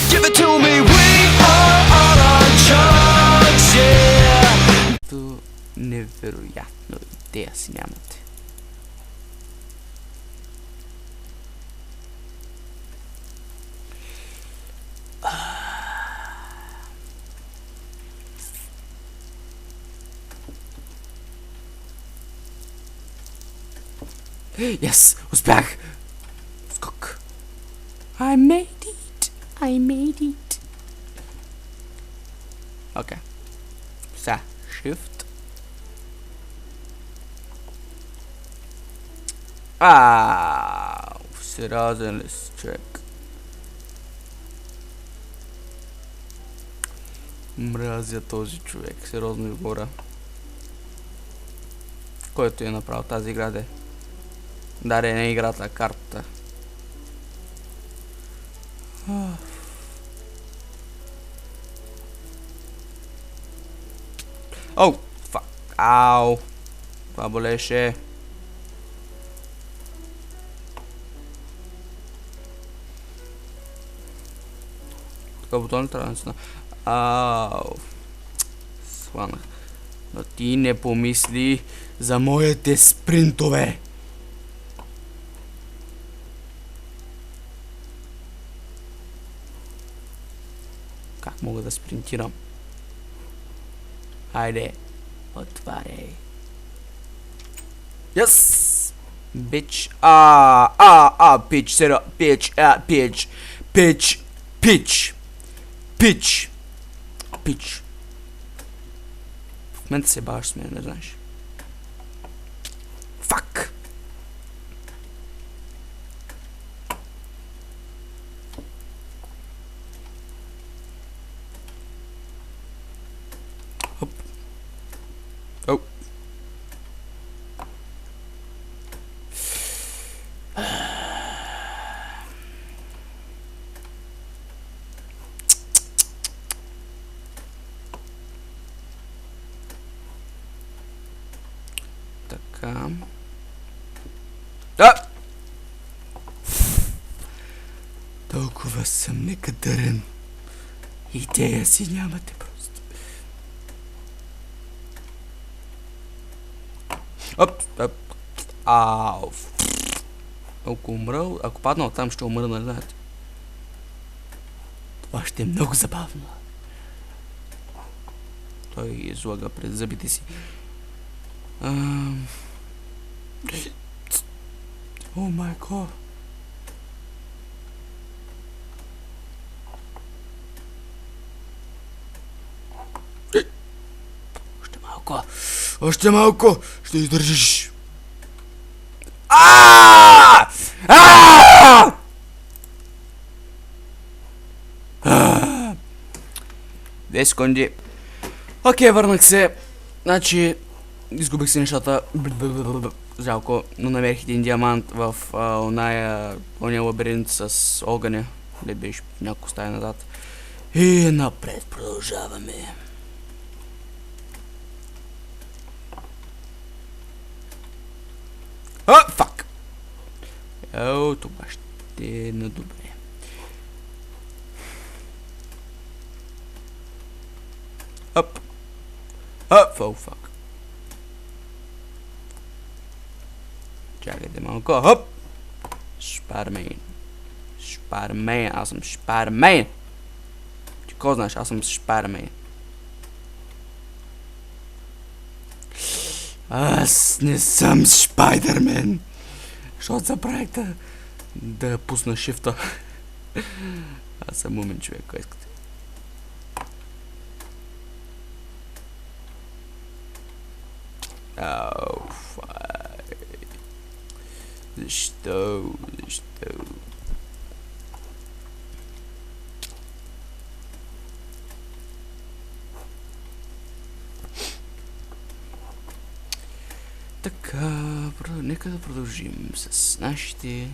Give it to me, we are on our drugs, yeah. Невероятно идея си нямате. Yes! Успях! Скок! I made it! I made it! Окей. Сега, Shift. Сериозен ли си, човек? Мразя този човек, сериозно ви говоря. Който е направил тази игра, де? Даре, не играта, а картата. Оу! Фак! Ау! Това болеше. Така бутон ли трябва да натисна? Ау! Сванах. Но ти не помисли за моите спринтове! Как мога да спринтирам? Хайде, отваряй. Yes! Bitch. Pitch, серио, pitch, pitch, pitch, pitch, pitch, pitch. В момента се баваш с мен, не знаеш. Fuck! Oh. Така. Толкова съм некадърен. Идея си нямате просто. Ау. Ако умра, ако падна оттам, ще умра, нали знаете? Това ще е много забавно. Той излага пред зъбите си. О май гот. Още малко! Ще издържиш! 2 секунди. Окей, върнах се. Значи, изгубих си нещата. Жалко, но намерих един диамант в ония лабиринт с огъня. Де беше няколко стая назад. И напред продължаваме. Фак! Ето, това ще е на добре. Фак. Чакайте малко. Шпармен, аз съм Шпармен. Ти ко знаеш, аз съм Шпармен. Аз не съм Спайдермен. Защото забравих да пусна шифта. Аз съм умен човек, кой искате. Защо? Така, нека да продължим с нашите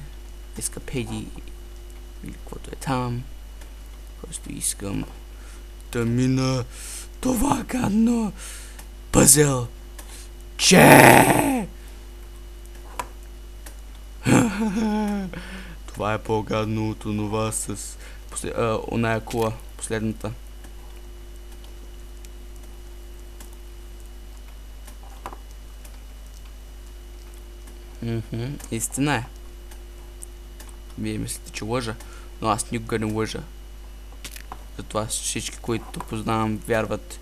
ескапеди или каквото е там. Просто искам да мина това гадно пъзел. Това е по-гадно от онова с Оная кула, последната. Истина е. Вие мислите, че лъжа, но аз никога не лъжа. Затова всички, които познавам, вярват,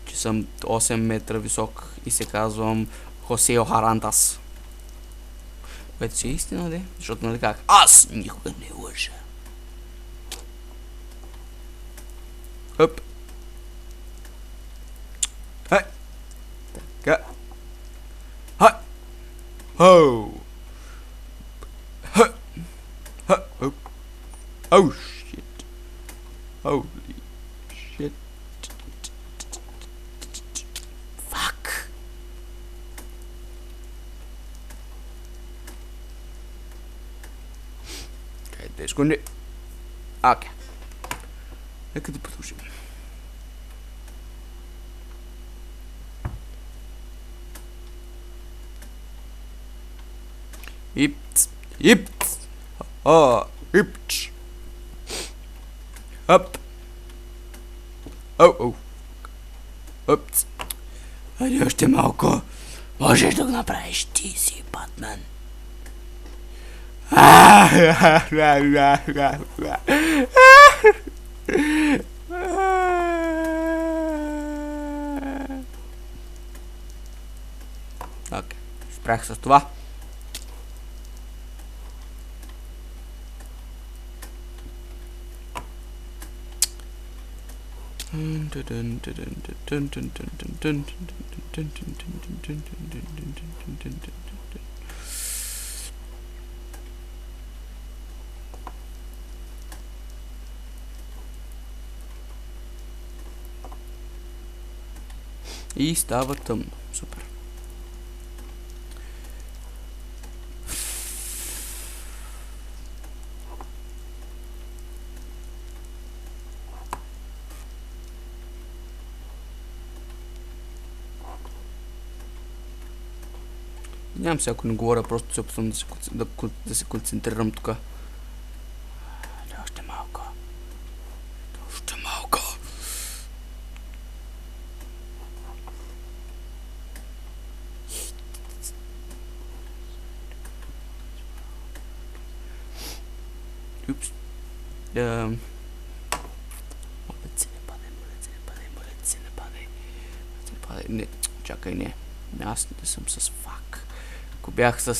че съм 8 метра висок и се казвам Хосео Харантас. Което си е истина, де? Защото нали как? Аз никога не лъжа. Хоп. Хай. Така. Хай. Хоу. Ха. Ха. Хоп. Оу, shit. Holy shit. Fuck. Okay, 10 секунди. Окей. Нека да продължим. Ипц. Ипц. Ипч. Оп. Оу. Упц. Айде още малко. Можеш да го направиш, ти си Батман. Окей, спрях с това. И става тъмно. Супер. Нямам се, ако не говоря, просто се опитвам да се концентрирам тук. Още малко. Още малко. Упс. Молят се, не падай, молят се, не падай. Не, чакай, не. Аз не съм с фак. Ако бях с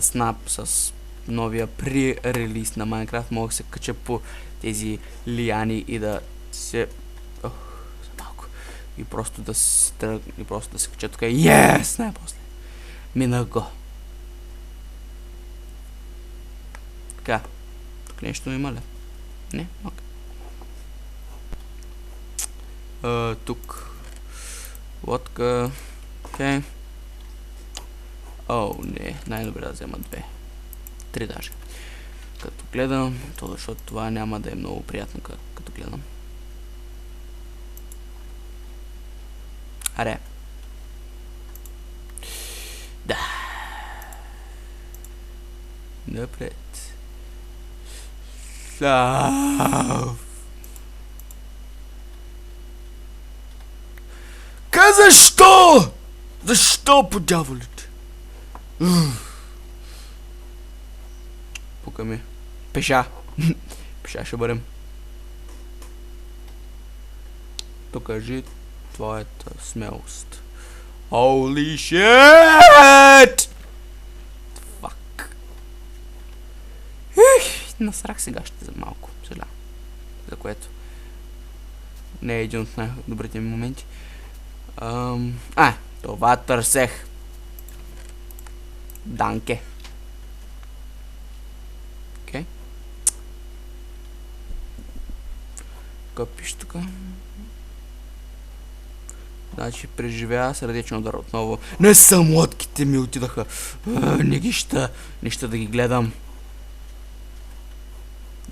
Snap, с новия при-релиз на Minecraft, мога да се кача по тези лияни и да се... за малко. И просто да се тръгна, и просто да се кача тук. Yes! Най-после. Минах го. Така. Тук нещо има ли? Не? Окей. Тук. Лодка. Окей. О, не. Най-добре да взема 2. 3 даже. Като гледам, то защото това няма да е много приятно като гледам. Аре. Да. Напред. Защо? Защо по дяволите? Пука ми. Пеша. Пеша ще бъдем. Покажи твоята смелост. Holy shit! Fuck. Насрах сега ще за малко. Сега. За което. Не е един от най-добрите ми моменти. Това търсех. Данке. Окей. Къпиш тук. Значи преживя сърдечен удар отново. Не съм, лодките ми отидаха. Не ги ща. Неща да ги гледам.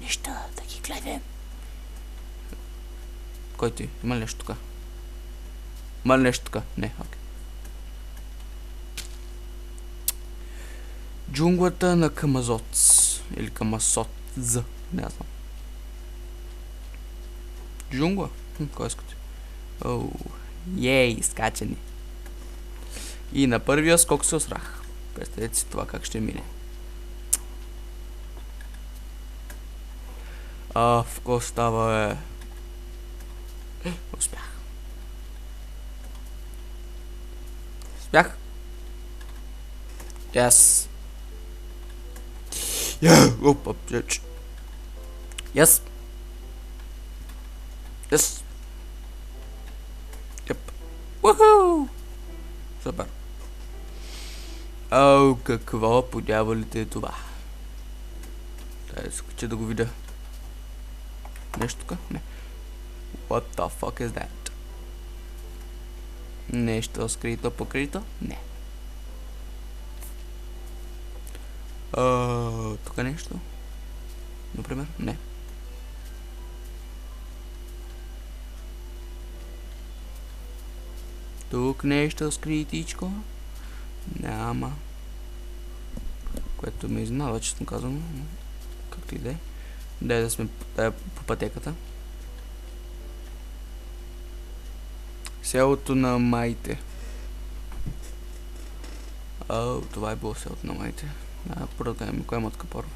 Неща да ги гледам. Кой ти? Има ли нещо тук? Има ли нещо тук? Не, окей. Джунглата на Камазоц. Или Камасотз. Не знам. Джунгла? Кой искате? Оу. Ей, скачани. И на първия скок се осрах. Представете си това как ще мине. В какво става Успях. Успях. Yes. Опа, Yes. Yes. Yep. Уху! Супер. Какво по дяволите е това? Дай скача да го видя. Нещо тук? Не. What the fuck is that? Нещо скрито покрито? Не. Тук нещо? Например? Не. Тук нещо скритичко? Няма. Което ме изненада, честно казано. Както и да е. Дай да сме по пътеката. Селото на майте. Това е било селото на майте. Продължаваме кое мотка първо.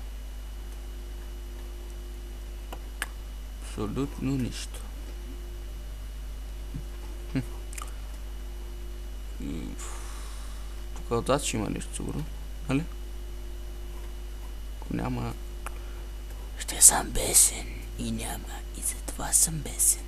Абсолютно нищо. Тук отзад ще има нещо сигурно. Нали? Ако няма... Ще съм бесен. И няма. И затова съм бесен.